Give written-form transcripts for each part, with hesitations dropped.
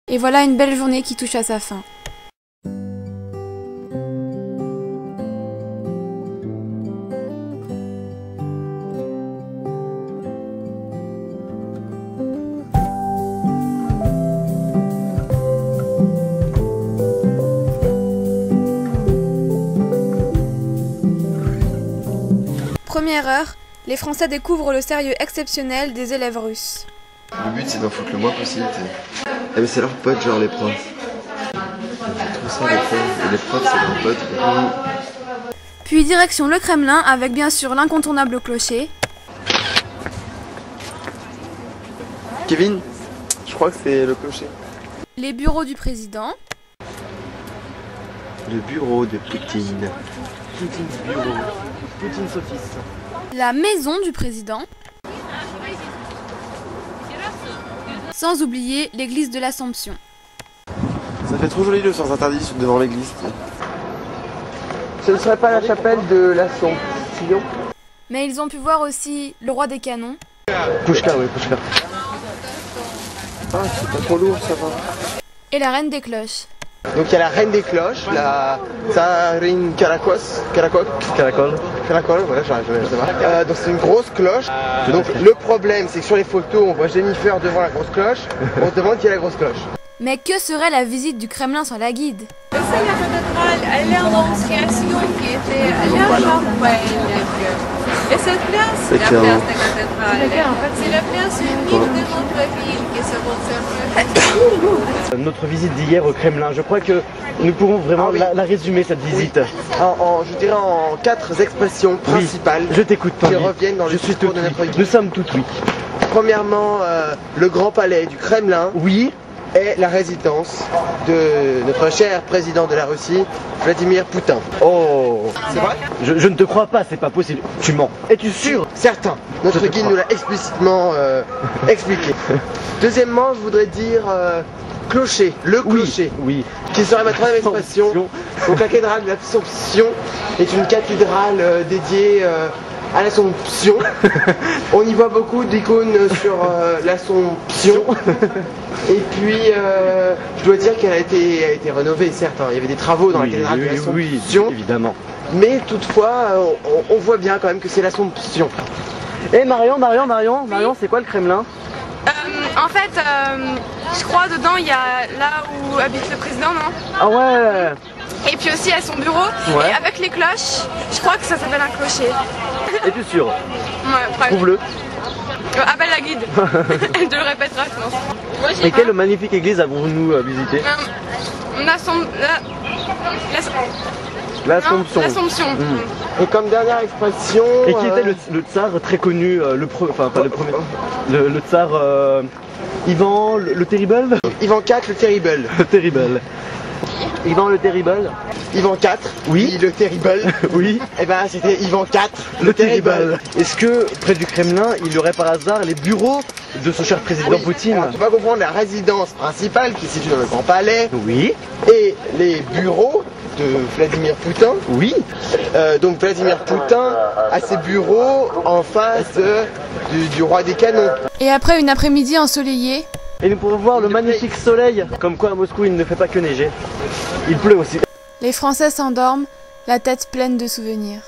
Et voilà une belle journée qui touche à sa fin. Première heure, les Français découvrent le sérieux exceptionnel des élèves russes. Le but c'est d'en foutre le moins possible. Eh mais c'est leurs potes genre les profs. C'est trop ça les profs. Et les profs c'est leurs potes. Puis direction le Kremlin avec bien sûr l'incontournable clocher. Kevin, je crois que c'est le clocher. Les bureaux du président. Le bureau de Poutine. Poutine bureau. Poutine office. La maison du président. Sans oublier l'église de l'Assomption. Ça fait trop joli le sens interdit devant l'église. Ce ne serait pas la chapelle de l'Assomption? Mais ils ont pu voir aussi le roi des canons. Pouchka, oui, Pouchka. Ah, c'est pas trop lourd, ça va. Et la reine des cloches. Donc il y a la reine des cloches, la Tsarine Karakol, voilà, je sais pas. Donc c'est une grosse cloche. Donc le problème c'est que sur les photos on voit Jennifer devant la grosse cloche, on se demande qui est la grosse cloche. Mais que serait la visite du Kremlin sans la guide? C'est la cathédrale, elle est en anciennement qui était à la et cette place, c'est la place de la cathédrale. C'est la place unique de notre ville qui se conserve. Notre visite d'hier au Kremlin, je crois que nous pourrons vraiment la résumer cette visite. Oui. Je dirais en 4 expressions principales. Oui, je t'écoute, qui reviennent dans le discours de notre guide. Nous sommes tout oui. Premièrement, le grand palais du Kremlin. Oui. Et la résidence de notre cher président de la Russie, Vladimir Poutine. Oh, c'est vrai? Je ne te crois pas, c'est pas possible. Tu mens. Es-tu sûr? Certain. Notre guide nous l'a explicitement expliqué. Deuxièmement, je voudrais dire clocher, le clocher, oui. Qui serait ma troisième expression. Donc la cathédrale de l'Assomption est une cathédrale dédiée à l'Assomption. On y voit beaucoup d'icônes sur l'Assomption. Et puis, je dois dire qu'elle a été rénovée, certes. Il y avait des travaux dans la cathédrale de l'Assomption. Oui, évidemment. Mais toutefois, on voit bien quand même que c'est l'Assomption. Et Marion, c'est quoi le Kremlin? En fait, je crois dedans il y a là où habite le président, non? Ah ouais. Et puis aussi à son bureau, ouais. Et avec les cloches, je crois que ça s'appelle un clocher. Es-tu sûr? Ouais, prouve-le. Appelle la guide, elle te le répétera je pense. Moi, et quelle magnifique église avons-nous visité? L'Assomption. L'Assomption. Et comme dernière expression... Et qui était le tsar très connu, le tsar Ivan le Terrible? Ivan IV le Terrible. Le Terrible. Ivan le Terrible. Ivan IV, oui. Le Terrible. Oui. Et ben c'était Ivan IV le Terrible. Est-ce que près du Kremlin, il y aurait par hasard les bureaux de ce cher président Poutine? Alors, tu vas comprendre la résidence principale qui se situe dans le Grand Palais. Oui. Et les bureaux de Vladimir Poutine. Oui. Donc Vladimir Poutine a ses bureaux en face du roi des canons. Et après une après-midi ensoleillée. Et nous pourrons voir le magnifique soleil. Comme quoi à Moscou il ne fait pas que neiger. Il pleut aussi. Les Français s'endorment, la tête pleine de souvenirs.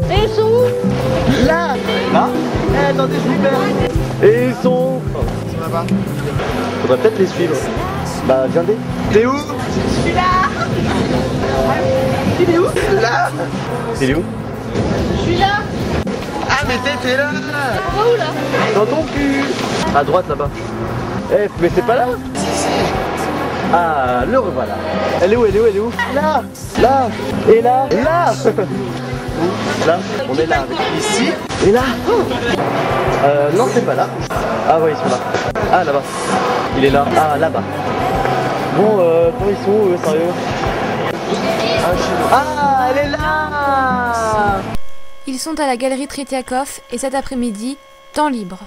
Et ils sont où? Là. Là. Eh, attendez, je vous perds. Et ils sont... Ça va pas? Faudrait peut-être les suivre. Bah, viendez. T'es où? Je suis là. Il est où? Là. Il est où? Je suis là. Ah mais t'es là. On va où là? Dans ton cul. À droite là-bas. Eh, mais c'est pas là? Ah, le revoilà. Elle est où? Là. Là. Et là. Là. Là. On est là avec ici. Et là. Non, c'est pas là. Ah ouais, ils sont là. Ah, là-bas. Il est là. Ah, là-bas. Bon, quand ils sont sérieux? Ah, elle est là. Ils sont à la galerie Tretiakov et cet après-midi, temps libre.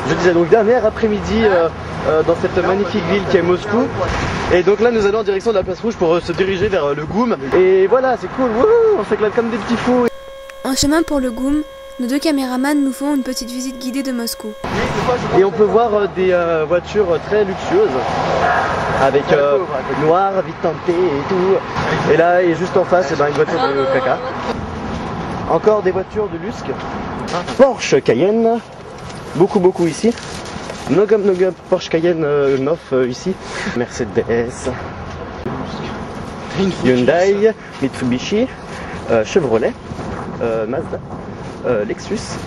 Je disais donc dernière après-midi dans cette magnifique ville qui est Moscou. Et donc là nous allons en direction de la place rouge pour se diriger vers le GOUM. Et voilà, c'est cool, wouhou, on s'éclate comme des petits fous. En chemin pour le GOUM, nos deux caméramans nous font une petite visite guidée de Moscou. Et on peut voir des voitures très luxueuses, avec noir, vite teinté et tout. Et là, et juste en face, une voiture de caca. Encore des voitures de Lusque. Porsche Cayenne, beaucoup ici. Nogam Porsche Cayenne 9 ici. Mercedes, Hyundai, Mitsubishi, Chevrolet, Mazda, Lexus.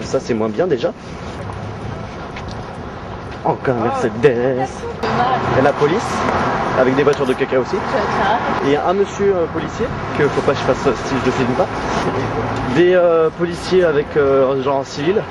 Ça c'est moins bien déjà. Encore Mercedes. Et la police, avec des voitures de caca aussi. Et un monsieur policier, que faut pas que je fasse si je le filme pas. Des policiers avec genre en civil.